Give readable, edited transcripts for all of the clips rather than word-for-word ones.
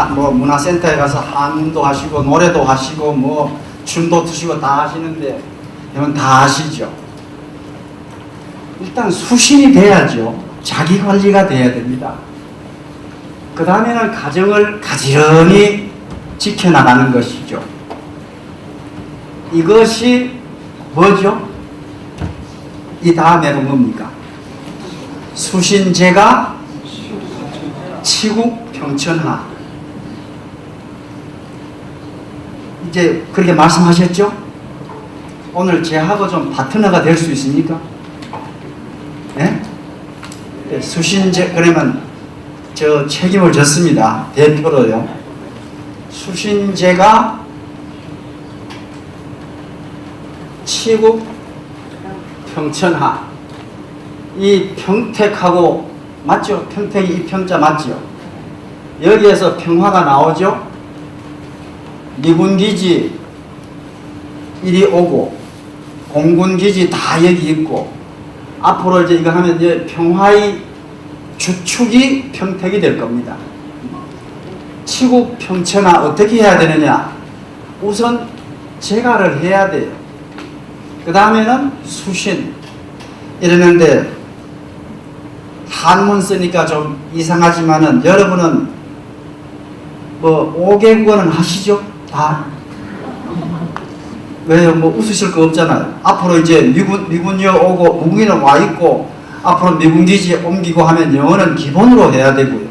뭐 문화센터에 가서 한문도 하시고 노래도 하시고 뭐 춤도 추시고 다 하시는데 여러분 다 아시죠? 일단 수신이 돼야죠. 자기 관리가 돼야 됩니다. 그 다음에는 가정을 가지런히 지켜나가는 것이죠. 이것이 뭐죠? 이 다음에는 뭡니까? 수신제가 치국평천하. 이제 그렇게 말씀하셨죠? 오늘 제하고 좀 파트너가 될 수 있습니까? 예? 수신제, 그러면 저 책임을 졌습니다. 대표로요. 수신제가 치국평천하. 이 평택하고 맞죠? 평택이 이 평자 맞죠? 여기에서 평화가 나오죠? 미군기지 이리 오고 공군기지 다 여기 있고 앞으로 이제 이거 하면 이제 평화의 주축이 평택이 될 겁니다. 치국평천하 어떻게 해야 되느냐? 우선 제가를 해야 돼요. 그 다음에는 수신 이러는데 한문 쓰니까 좀 이상하지만은 여러분은 뭐 5개국어는 하시죠? 다? 왜요? 뭐 웃으실 거 없잖아요. 앞으로 이제 미군여 오고 무기는 와 있고 앞으로 미군 기지 옮기고 하면 영어는 기본으로 해야 되고요.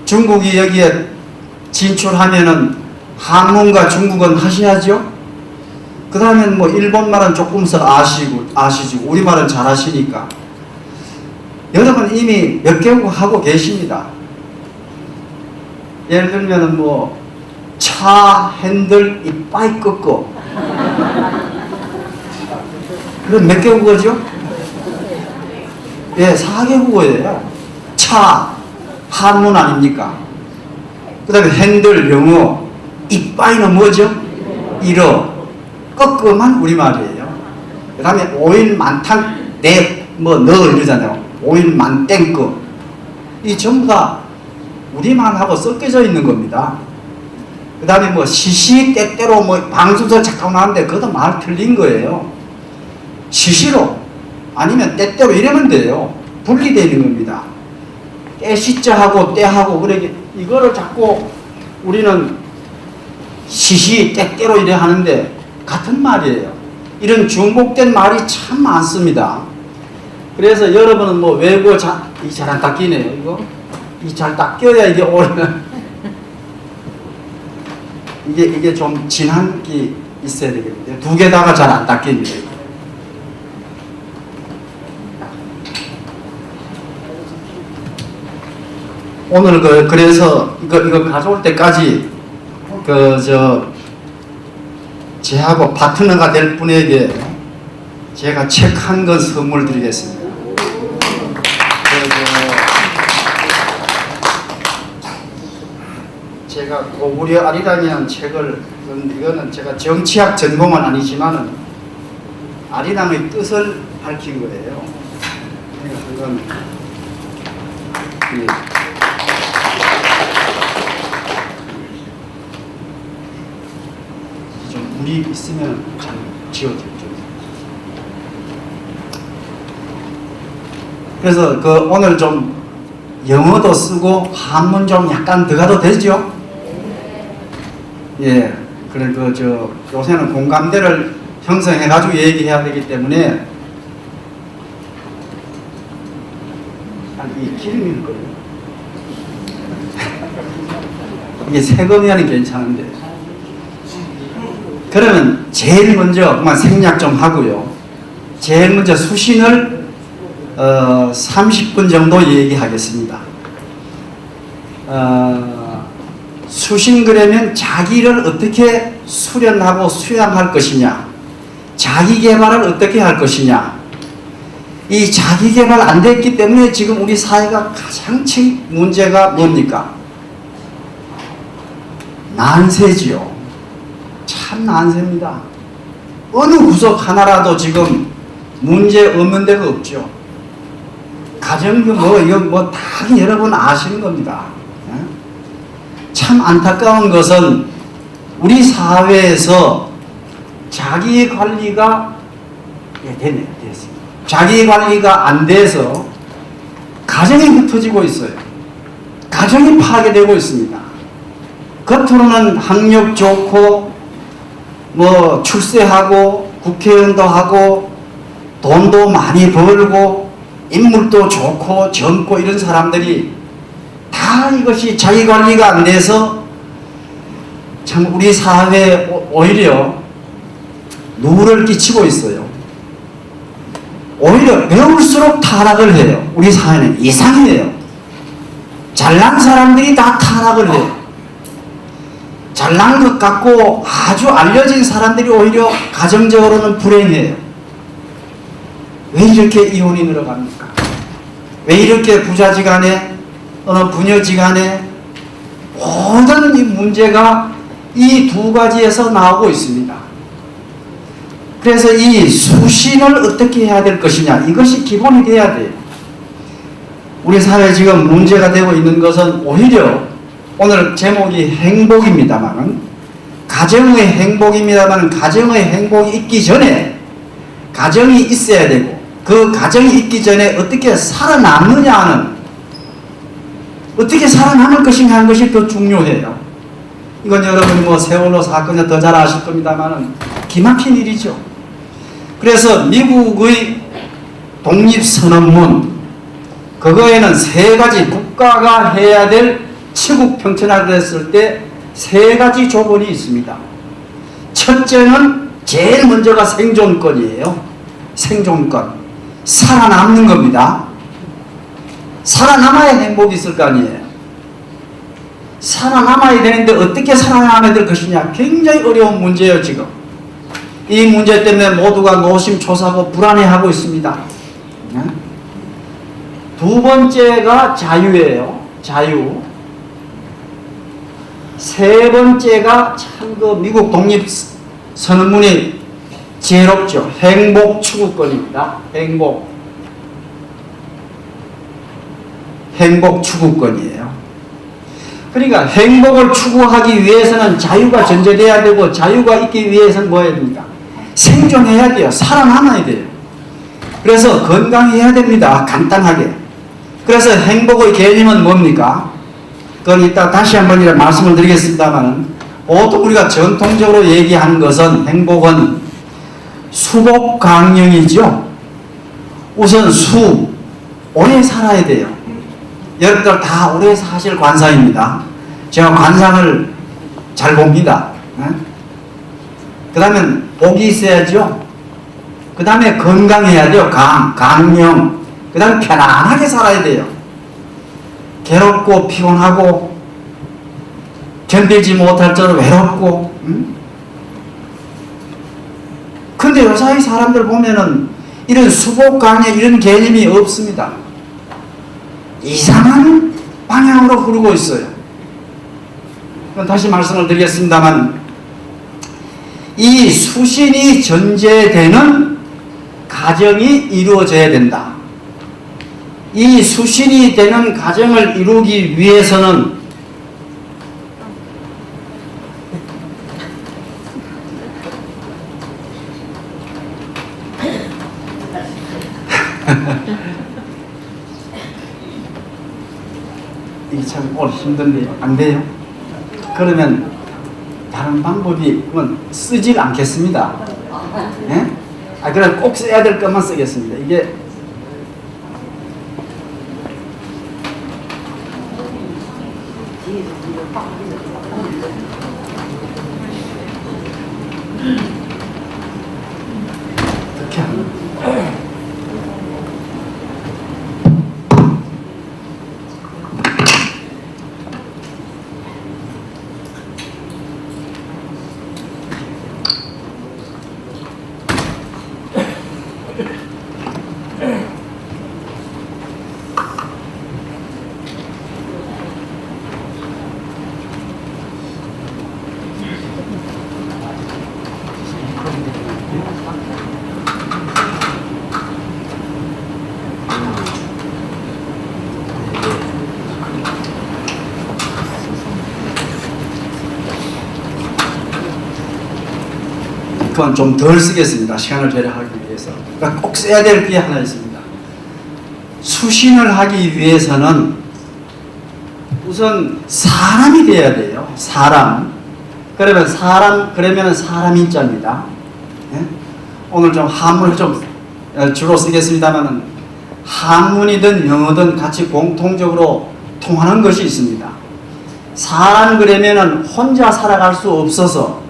중국이 여기에 진출하면은 한문과 중국어는 하셔야죠. 그 다음엔 뭐 일본말은 조금씩 아시고 우리말은 잘 하시니까 여러분 이미 몇 개국 하고 계십니다. 예를 들면은 뭐 차 핸들 이빠이 꺾고 그럼 몇 개국어죠? 예, 4개국어예요. 차 한문 아닙니까? 그 다음에 핸들 영어, 이빠이는 뭐죠? 일어, 꺾으만 우리말이에요. 그 다음에 오일 만탕 뭐 너 이러잖아요. 오일 만땡거. 이 전부 다 우리말하고 섞여져 있는 겁니다. 그 다음에 뭐 시시 때때로 뭐 방수서 잠깐 나왔는데 그것도 말 틀린 거예요. 시시로 아니면 때때로 이러면 돼요. 분리되는 겁니다. 때시자하고 때하고 그래 이거를 자꾸 우리는 시시 때때로 이래 하는데 같은 말이에요. 이런 중복된 말이 참 많습니다. 그래서 여러분은 뭐 외국어 잘 안 닦이네요. 이거 이 잘 닦여야 이게 오면 이게 좀 진한 게 있어야 되겠는데 두 개다가 잘 안 닦입니다. 오늘 그래서 이거 가져올 때까지 제하고 파트너가 될 분에게 제가 책 한 권 선물 드리겠습니다. 제가 고구려 아리랑이라는 책을 이거는 제가 정치학 전공은 아니지만은 아리랑의 뜻을 밝힌 거예요. 이건 좀 물이 있으면 잘 지워지죠. 그래서 오늘 좀 영어도 쓰고 한문 좀 약간 들어가도 되죠? 예. 그래 요새는 공감대를 형성해가지고 얘기해야 되기 때문에 이 기름이 거예요. 이게 새거면은 괜찮은데. 그러면 제일 먼저 그만 생략 좀 하고요. 제일 먼저 수신을 30분 정도 얘기하겠습니다. 수신 그러면 자기를 어떻게 수련하고 수양할 것이냐, 자기 개발을 어떻게 할 것이냐. 이 자기 개발 안 됐기 때문에 지금 우리 사회가 가장 문제가 뭡니까? 난세지요. 참 난세입니다. 어느 구석 하나라도 지금 문제 없는 데가 없죠. 가정교 이거 다 여러분 아시는 겁니다. 참 안타까운 것은 우리 사회에서 자기 관리가 됐네요. 됐습니다. 자기 관리가 안 돼서 가정이 흩어지고 있어요. 가정이 파괴되고 있습니다. 겉으로는 학력 좋고 뭐 출세하고 국회의원도 하고 돈도 많이 벌고 인물도 좋고 젊고 이런 사람들이 다 이것이 자기 관리가 안 돼서 참 우리 사회에 오히려 누를 끼치고 있어요. 오히려 배울수록 타락을 해요. 우리 사회는 이상해요. 잘난 사람들이 다 타락을 해요. 잘난 것 같고 아주 알려진 사람들이 오히려 가정적으로는 불행해요. 왜 이렇게 이혼이 늘어갑니까? 왜 이렇게 부자지간에 어느 부녀지간에 모든 이 문제가 이 두 가지에서 나오고 있습니다. 그래서 이 수신을 어떻게 해야 될 것이냐, 이것이 기본이 돼야 돼요. 우리 사회에 지금 문제가 되고 있는 것은 오히려 오늘 제목이 행복입니다만, 가정의 행복입니다만, 가정의 행복이 있기 전에 가정이 있어야 되고, 그 가정이 있기 전에 어떻게 살아남느냐 하는, 어떻게 살아남을 것인가 하는 것이 더 중요해요. 이건 여러분이 뭐 세월호 사건을 더 잘 아실 겁니다만 기막힌 일이죠. 그래서 미국의 독립선언문, 그거에는 세 가지, 국가가 해야 될 치국 평천화를 했을 때 세 가지 조건이 있습니다. 첫째는 제일 먼저가 생존권이에요. 생존권. 살아남는 겁니다. 살아남아야 행복이 있을 거 아니에요. 살아남아야 되는데 어떻게 살아남아야 될 것이냐, 굉장히 어려운 문제예요. 지금 이 문제 때문에 모두가 노심초사하고 불안해하고 있습니다. 두 번째가 자유예요. 자유. 세 번째가 참 그 미국 독립선언문이 지혜롭죠. 행복 추구권입니다. 행복 추구권이에요. 그러니까 행복을 추구하기 위해서는 자유가 전제돼야 되고, 자유가 있기 위해서는 뭐 해야 됩니까? 생존해야 돼요. 살아남아야 돼요. 그래서 건강해야 됩니다. 간단하게. 그래서 행복의 개념은 뭡니까? 그건 이따 다시 한번 말씀을 드리겠습니다만, 보통 우리가 전통적으로 얘기하는 것은, 행복은 수복강령이죠. 우선 오래 살아야 돼요. 여러분들 다 오래 사실 관사입니다. 제가 관상을 잘 봅니다. 그 다음에 복이 있어야죠. 그 다음에 건강해야 돼요. 강령. 그 다음에 편안하게 살아야 돼요. 괴롭고 피곤하고 견디지 못할 정도로 외롭고. 근데 요사이 사람들 보면은 이런 수복강령 이런 개념이 없습니다. 이상한 방향으로 흐르고 있어요. 다시 말씀을 드리겠습니다만, 이 수신이 전제되는 가정이 이루어져야 된다. 이 수신이 되는 가정을 이루기 위해서는 이게 참 오늘 힘든데 안 돼요? 그러면 다른 방법이 쓰질 않겠습니다. 예? 그럼 꼭 써야 될 것만 쓰겠습니다. 이게 어떻게 하는 거예요? 그건 좀 덜 쓰겠습니다. 시간을 절약하기 위해서. 그러니까 꼭 써야 될 게 하나 있습니다. 수신을 하기 위해서는 우선 사람이 돼야 돼요. 사람. 그러면 사람 인자입니다. 예? 오늘 좀 한문을 좀 주로 쓰겠습니다만은 한문이든 영어든 같이 공통적으로 통하는 것이 있습니다. 사람 그러면은 혼자 살아갈 수 없어서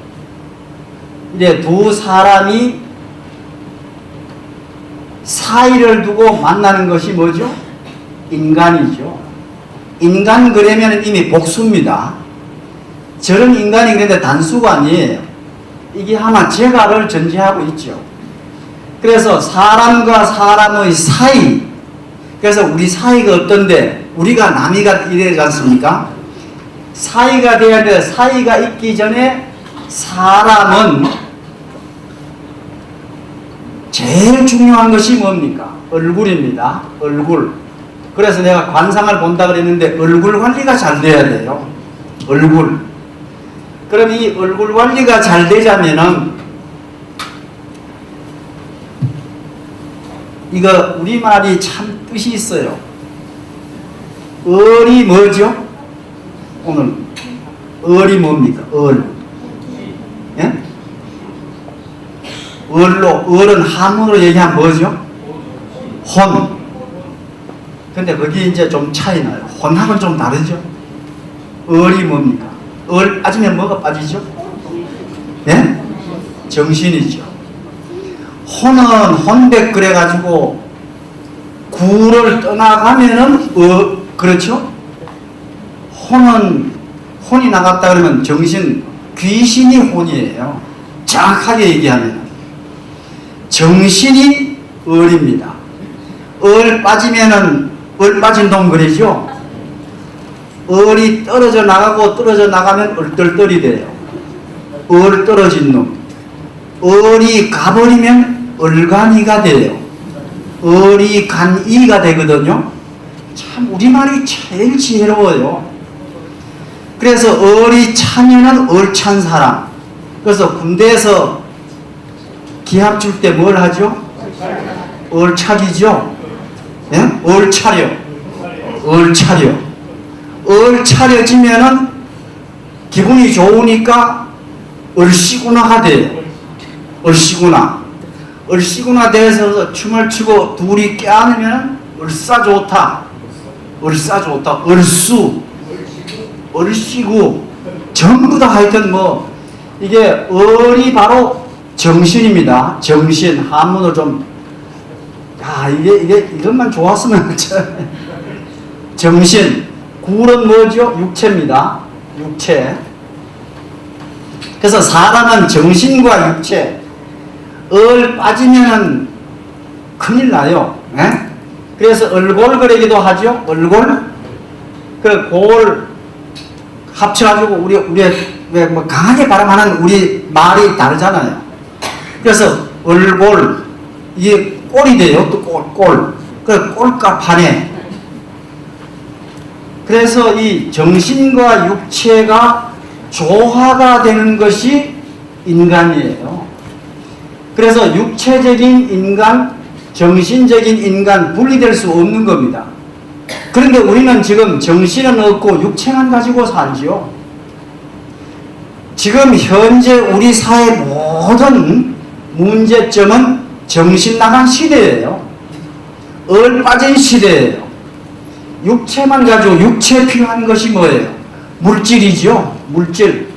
이제 두 사람이 사이를 두고 만나는 것이 뭐죠? 인간이죠. 인간 그러면 이미 복수입니다. 저런 인간이 그런데 단수가 아니에요. 이게 하나 제가를 전제하고 있죠. 그래서 사람과 사람의 사이, 그래서 우리 사이가 어떤데 우리가 남이가 이래지 않습니까? 사이가 돼야 돼. 사이가 있기 전에 사람은 제일 중요한 것이 뭡니까? 얼굴입니다. 얼굴. 그래서 내가 관상을 본다 그랬는데 얼굴 관리가 잘 돼야 돼요. 얼굴. 그럼 이 얼굴 관리가 잘 되자면은 이거 우리말이 참 뜻이 있어요. 을이 뭐죠? 오늘 을이 뭡니까? 을. 예? 을은 한문으로 얘기하면 뭐죠? 혼. 근데 거기 이제 좀 차이 나요. 혼하고는 좀 다르죠? 을이 뭡니까? 을 빠지면 뭐가 빠지죠? 예? 정신이죠. 혼은 혼백 그래가지고 구를 떠나가면은 그렇죠? 혼이 나갔다 그러면 정신, 귀신이 혼이에요. 정확하게 얘기하면 정신이 을입니다. 을 빠지면은 을 빠진 동그리죠. 을이 떨어져 나가면 을떨떨이 돼요. 을 떨어진 놈. 을이 가버리면 을간이가 돼요. 을이 간이가 되거든요. 참 우리말이 제일 지혜로워요. 그래서 을이 차면은 을찬 사람. 그래서 군대에서 기합 줄 때 뭘 하죠? 을차기죠. 예? 을차려. 을차려. 을차려지면은 기분이 좋으니까 을시구나가 돼요. 을시구나. 을시구나 돼서 춤을 추고 둘이 껴안으면 을사좋다. 을사좋다. 을수. 을시구. 전부 다 하여튼 뭐 이게 을이 바로 정신입니다. 정신. 한문으로 좀 이것만 좋았으면 정신. 굴은 뭐죠? 육체입니다. 육체. 그래서 사람은 정신과 육체. 을 빠지면은 큰일 나요. 네? 그래서 얼골거리기도 하죠. 얼골. 그 골 합쳐가지고 우리 왜 뭐 강하게 발음하는 우리 말이 다르잖아요. 그래서 얼골 이게 꼴이 돼요. 또 꼴. 그 꼴값하네. 그래서 이 정신과 육체가 조화가 되는 것이 인간이에요. 그래서 육체적인 인간, 정신적인 인간 분리될 수 없는 겁니다. 그런데 우리는 지금 정신은 없고 육체만 가지고 살지요. 지금 현재 우리 사회 모든 문제점은 정신 나간 시대예요. 을 빠진 시대예요. 육체만 가지고 육체 필요한 것이 뭐예요? 물질이죠. 물질.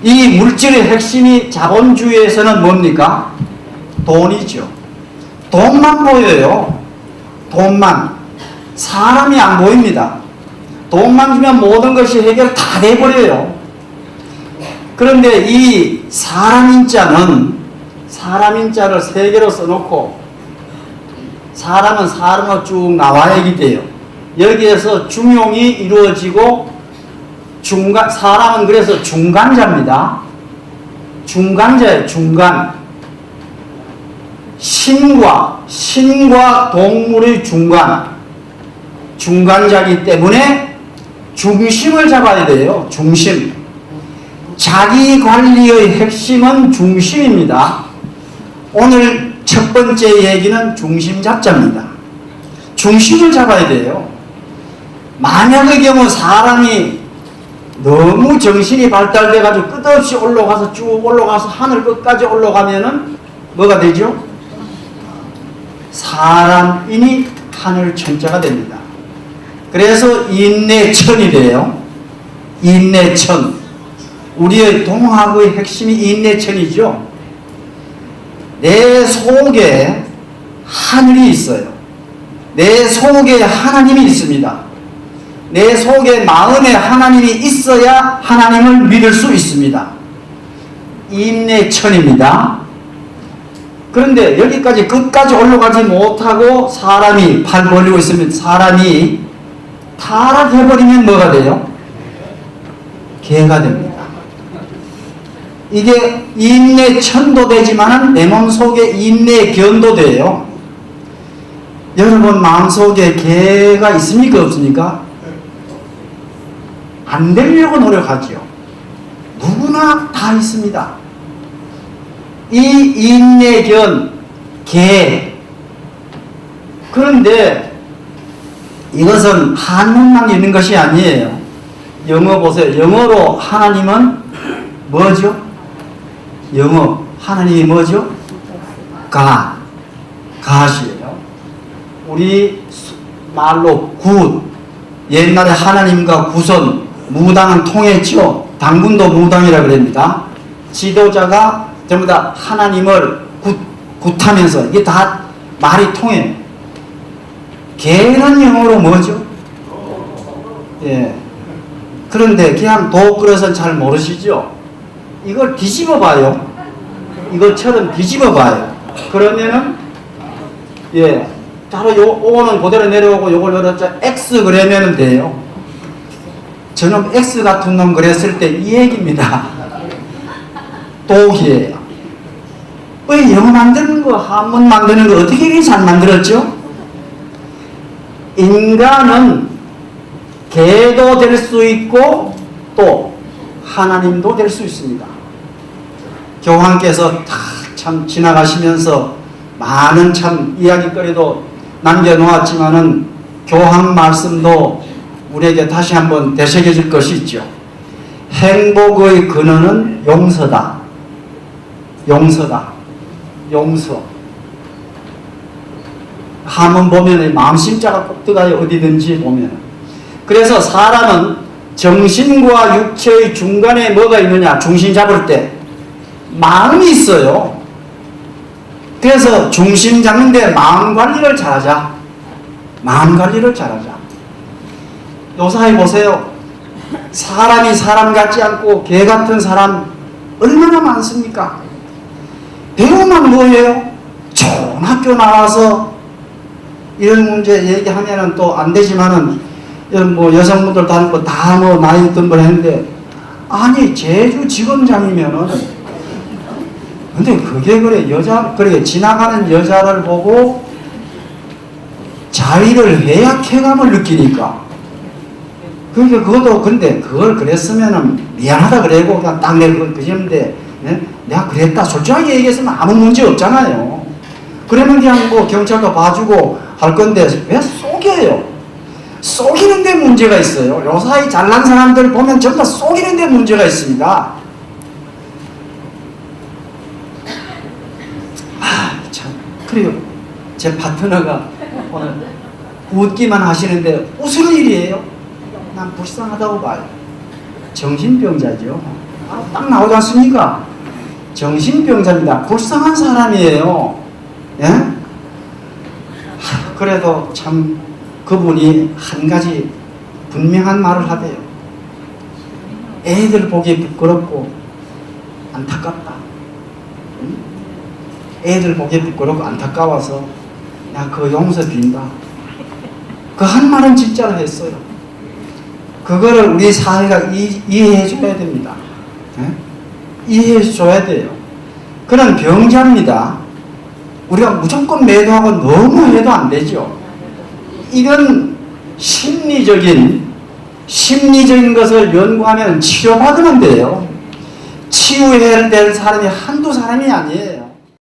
이 물질의 핵심이 자본주의에서는 뭡니까? 돈이죠. 돈만 보여요. 돈만. 사람이 안 보입니다. 돈만 주면 모든 것이 해결 다 돼버려요. 그런데 이 사람인자를 세 개로 써놓고 사람은 사람으로 쭉 나와야지 돼요. 여기에서 중용이 이루어지고 사람은 그래서 중간자입니다. 중간자예요. 중간. 신과 동물의 중간자이기 때문에 중심을 잡아야 돼요. 중심. 자기 관리의 핵심은 중심입니다. 오늘 첫 번째 얘기는 중심 잡자입니다. 중심을 잡아야 돼요. 만약의 경우 사람이 너무 정신이 발달돼가지고 끝없이 올라가서 쭉 올라가서 하늘 끝까지 올라가면은 뭐가 되죠? 사람이니 하늘 천자가 됩니다. 그래서 인내천이 돼요. 인내천. 우리의 동학의 핵심이 인내천이죠. 내 속에 하늘이 있어요. 내 속에 하나님이 있습니다. 내 속에 마음에 하나님이 있어야 하나님을 믿을 수 있습니다. 인내천입니다. 그런데 여기까지 끝까지 올라가지 못하고 사람이 팔 벌리고 있으면 사람이 타락해버리면 뭐가 돼요? 개가 됩니다. 이게 인내천도 되지만 내 몸속에 인내견도 돼요. 여러분 마음속에 개가 있습니까? 없습니까? 안 되려고 노력하지요. 누구나 다 있습니다. 이 인내견, 개. 그런데 이것은 한문만 있는 것이 아니에요. 영어 보세요. 영어로 하나님은 뭐죠? 영어 하나님이 뭐죠? God이에요. 우리 말로 굿. 옛날에 하나님과 굿은 무당은 통했죠. 당군도 무당이라 그럽니다. 지도자가 전부 다 하나님을 굿하면서 이게 다 말이 통해요. 개는 영어로 뭐죠? 예. 그런데 그냥 도 끓여서 잘 모르시죠? 이걸 뒤집어 봐요. 이것처럼 뒤집어 봐요. 그러면은 예. 바로 요거는 그대로 내려오고 요걸 열었자 X 그러면 돼요. 저는 X 같은 놈 그랬을 때 이 얘기입니다. 독이에요. 왜 영어 만드는 거, 한문 만드는 거 어떻게 이렇게 잘 만들었죠? 인간은 개도 될 수 있고 또 하나님도 될 수 있습니다. 교황께서 참 지나가시면서 많은 참 이야기거리도 남겨놓았지만은 교황 말씀도 우리에게 다시 한번 되새겨질 것이 있죠. 행복의 근원은 용서다. 용서다. 용서. 한번 보면 마음심자가 꼭 들어가요. 어디든지 보면. 그래서 사람은 정신과 육체의 중간에 뭐가 있느냐? 중심 잡을 때 마음이 있어요. 그래서 중심 잡는데 마음 관리를 잘하자. 마음 관리를 잘하자. 요사이 보세요. 사람이 사람 같지 않고 개 같은 사람 얼마나 많습니까? 배우면 뭐예요? 좋은 학교 나와서 이런 문제 얘기하면은 또 안 되지만은 이런 뭐 여성분들 다 뭐 나이 있던 분 했는데 아니 제주지검장이면은 근데 그게 그래 그래 지나가는 여자를 보고 자의를 해야 쾌감을 느끼니까 그러니까 그것도 근데 그걸 그랬으면은 미안하다 그래고 그냥 딱 내고 그랬는데 내가 그랬다 솔직하게 얘기했으면 아무 문제 없잖아요. 그러면 그냥 뭐 경찰도 봐주고 할 건데 왜 속여요? 속이는 데 문제가 있어요. 요사이 잘난 사람들 보면 전부 다 속이는 데 문제가 있습니다. 참 그래요. 제 파트너가 오늘 웃기만 하시는데 웃을 일이에요. 난 불쌍하다고 봐요. 정신병자죠. 딱 나오지 않습니까? 정신병자입니다. 불쌍한 사람이에요. 예? 그래도 참 그분이 한 가지 분명한 말을 하대요. 애들 보기 부끄럽고 안타깝다. 애들 보기 부끄럽고 안타까워서 나 그 용서 빈다. 그 한 말은 진짜로 했어요. 그거를 우리 사회가 이해해 줘야 됩니다. 네? 이해해 줘야 돼요. 그런 병자입니다. 우리가 무조건 매도하고 너무 해도 안 되죠. 이건 심리적인 것을 연구하면 치료받으면 돼요. 치유해야 될 사람이 한두 사람이 아니에요.